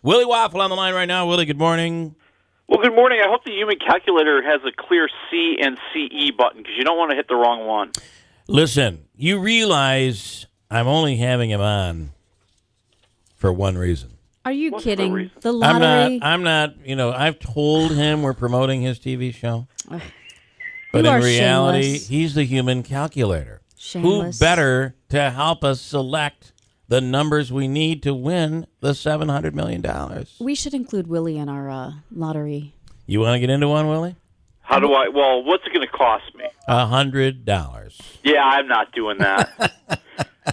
Willie Waffle on the line right now. Willie, good morning. Well, good morning. I hope the human calculator has a clear C and CE button because you don't want to hit the wrong one. Listen, you realize I'm only having him on for one reason. Are you What's kidding? the reason? The lottery. I'm not, I've told him we're promoting his TV show. But You in are reality, shameless. he's the human calculator. Shameless. Who better to help us select the numbers we need to win the $700 million? We should include Willie in our lottery. You want to get into one, Willie? How do I? Well, what's it going to cost me? $100. Yeah, I'm not doing that.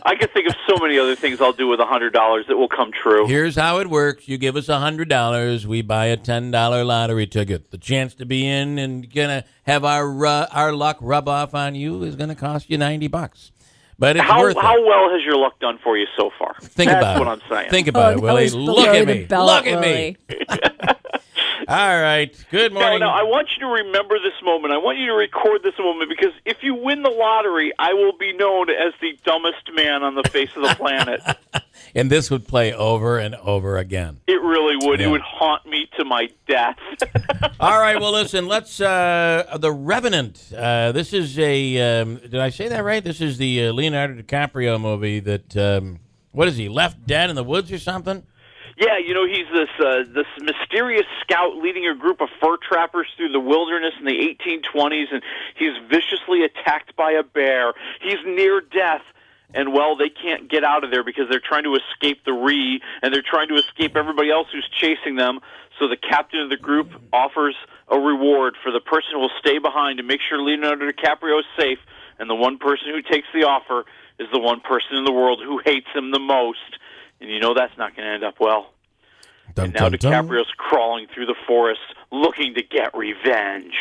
I can think of so many other things I'll do with $100 that will come true. Here's how it works. You give us $100. We buy a $10 lottery ticket. The chance to be in and gonna have our luck rub off on you is going to cost you $90. But it's worth it. How well has your luck done for you so far? Think That's about what it. I'm saying. Think about it, that Willie. was Look below at the me. belt, Look at me. Willie. All right. Good morning. No, I want you to remember this moment. I want you to record this moment because if you win the lottery, I will be known as the dumbest man on the face of the planet. And this would play over and over again. It really would. Yeah. It would haunt me to my death. All right. Well, listen. Let's. The Revenant. This is a. Did I say that right? This is the Leonardo DiCaprio movie that. What is he? Left dead in the woods or something? Yeah, he's this mysterious scout leading a group of fur trappers through the wilderness in the 1820s, and he's viciously attacked by a bear. He's near death, and, well, they can't get out of there because they're trying to escape the Ree, and they're trying to escape everybody else who's chasing them. So the captain of the group offers a reward for the person who will stay behind and make sure Leonardo DiCaprio is safe, and the one person who takes the offer is the one person in the world who hates him the most. And that's not going to end up well. Dun, And now dun, dun. DiCaprio's crawling through the forest looking to get revenge.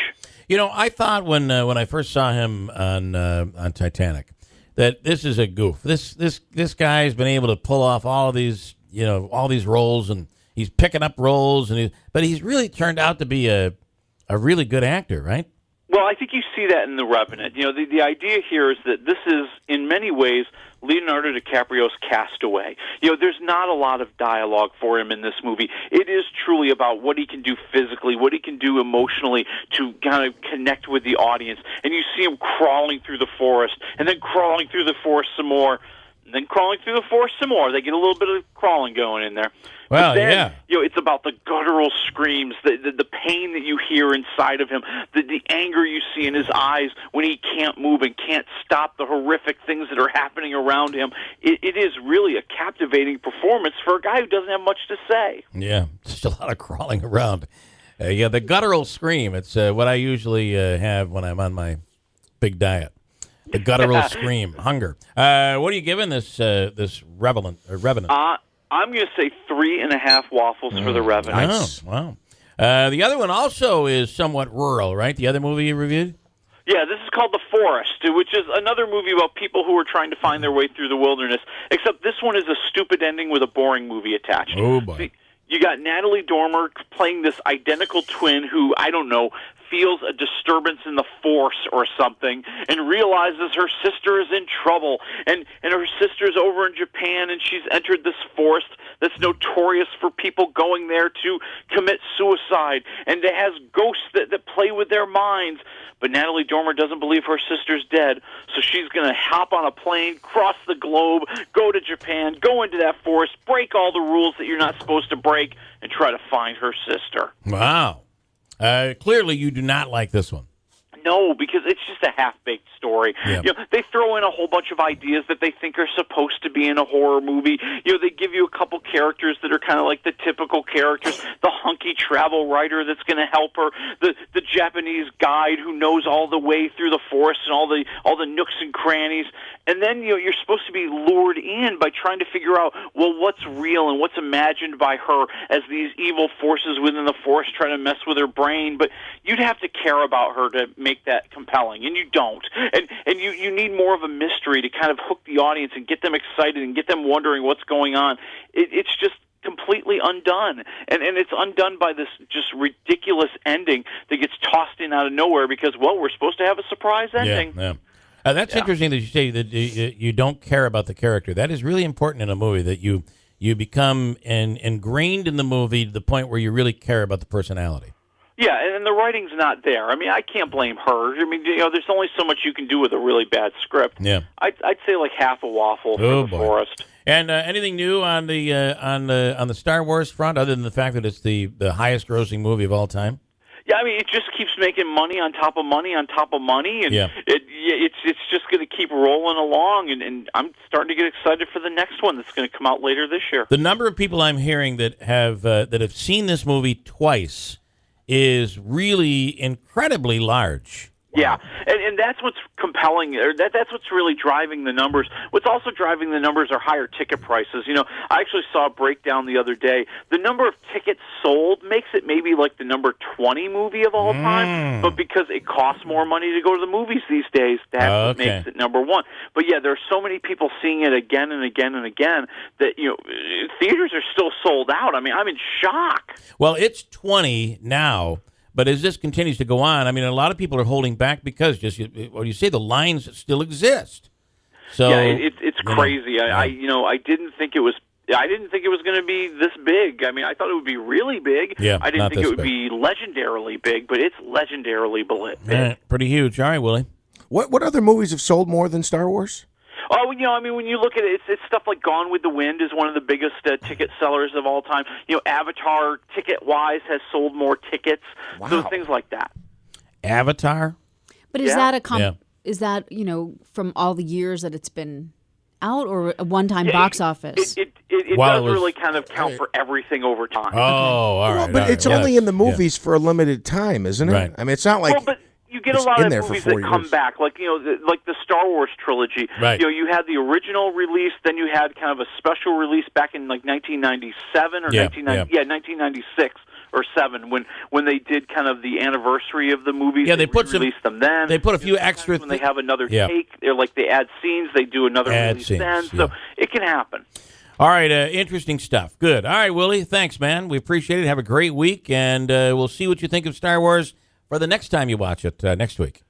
I thought when I first saw him on Titanic that this is a goof. This guy's been able to pull off all of these all these roles, and he's picking up roles, but he's really turned out to be a really good actor, right? Well, I think you see that in The Revenant. The idea here is that this is, in many ways, Leonardo DiCaprio's Castaway. There's not a lot of dialogue for him in this movie. It is truly about what he can do physically, what he can do emotionally to kind of connect with the audience. And you see him crawling through the forest, and then crawling through the forest some more, and then crawling through the forest some more. They get a little bit of crawling going in there. Well, But then, yeah. It's about the guttural screams, the pain that you hear inside of him, the anger you see in his eyes when he can't move and can't stop the horrific things that are happening around him. It is really a captivating performance for a guy who doesn't have much to say. Yeah, just a lot of crawling around. The guttural scream. It's what I usually have when I'm on my big diet. The guttural scream, hunger. What are you giving this Revenant? I'm going to say 3.5 waffles for The Revenant. Nice. Wow. The other one also is somewhat rural, right? The other movie you reviewed? Yeah, this is called The Forest, which is another movie about people who are trying to find their way through the wilderness, except this one is a stupid ending with a boring movie attached. Oh, boy. See, you got Natalie Dormer playing this identical twin who, I don't know, feels a disturbance in the force or something and realizes her sister is in trouble. And her sister's over in Japan, and she's entered this forest that's notorious for people going there to commit suicide. And it has ghosts that play with their minds. But Natalie Dormer doesn't believe her sister's dead, so she's going to hop on a plane, cross the globe, go to Japan, go into that forest, break all the rules that you're not supposed to break, and try to find her sister. Wow. Clearly, you do not like this one. No, because it's just a half-baked story. Yeah. They throw in a whole bunch of ideas that they think are supposed to be in a horror movie. They give you a couple characters that are kind of like the typical characters. The hunky travel writer that's going to help her. The Japanese guide who knows all the way through the forest and all the nooks and crannies. And then you're supposed to be lured in by trying to figure out, well, what's real and what's imagined by her as these evil forces within the forest try to mess with her brain. But you'd have to care about her to make that compelling, and you don't. And you need more of a mystery to kind of hook the audience and get them excited and get them wondering what's going on. It's just completely undone. And it's undone by this just ridiculous ending that gets tossed in out of nowhere because, well, we're supposed to have a surprise ending. Yeah. That's interesting that you say that you don't care about the character. That is really important in a movie, that you you become ingrained in the movie to the point where you really care about the personality. Yeah, and the writing's not there. I mean, I can't blame her. I mean, there's only so much you can do with a really bad script. Yeah, I'd say like half a waffle for The Forest. And anything new on the Star Wars front, other than the fact that it's the highest grossing movie of all time? Yeah, I mean, it just keeps making money on top of money on top of money, and it's just going to keep rolling along. And I'm starting to get excited for the next one that's going to come out later this year. The number of people I'm hearing that have seen this movie twice is really incredibly large. Yeah, and that's what's compelling, or that's what's really driving the numbers. What's also driving the numbers are higher ticket prices. I actually saw a breakdown the other day. The number of tickets sold makes it maybe like the number 20 movie of all time, but because it costs more money to go to the movies these days, that's what makes it number one. But yeah, there are so many people seeing it again and again and again that theaters are still sold out. I mean, I'm in shock. Well, it's 20 now. But as this continues to go on, I mean, a lot of people are holding back because you say the lines still exist. So yeah, it's crazy. I didn't think it was. I didn't think it was going to be this big. I mean, I thought it would be really big. Yeah, I didn't think it would be legendarily big, but it's legendarily big. Right, pretty huge. All right, Willie. What other movies have sold more than Star Wars? Oh, I mean, when you look at it, it's stuff like Gone with the Wind is one of the biggest ticket sellers of all time. Avatar, ticket-wise, has sold more tickets. Wow. So things like that. Avatar? But is that is that, from all the years that it's been out, or a one-time box office? It does really kind of count for everything over time. Oh, all right. But it's only in the movies for a limited time, isn't it? Right. I mean, it's not like... You get a lot of movies that come back, like like the Star Wars trilogy. Right. You had the original release, then you had kind of a special release back in like 1997 or 1996 or 7 when they did kind of the anniversary of the movies. Yeah, they put released them then. They put a few extra. When they have another take, they add scenes. They do another release scenes, then, so it can happen. All right, interesting stuff. Good. All right, Willie, thanks, man. We appreciate it. Have a great week, and we'll see what you think of Star Wars for the next time you watch it next week.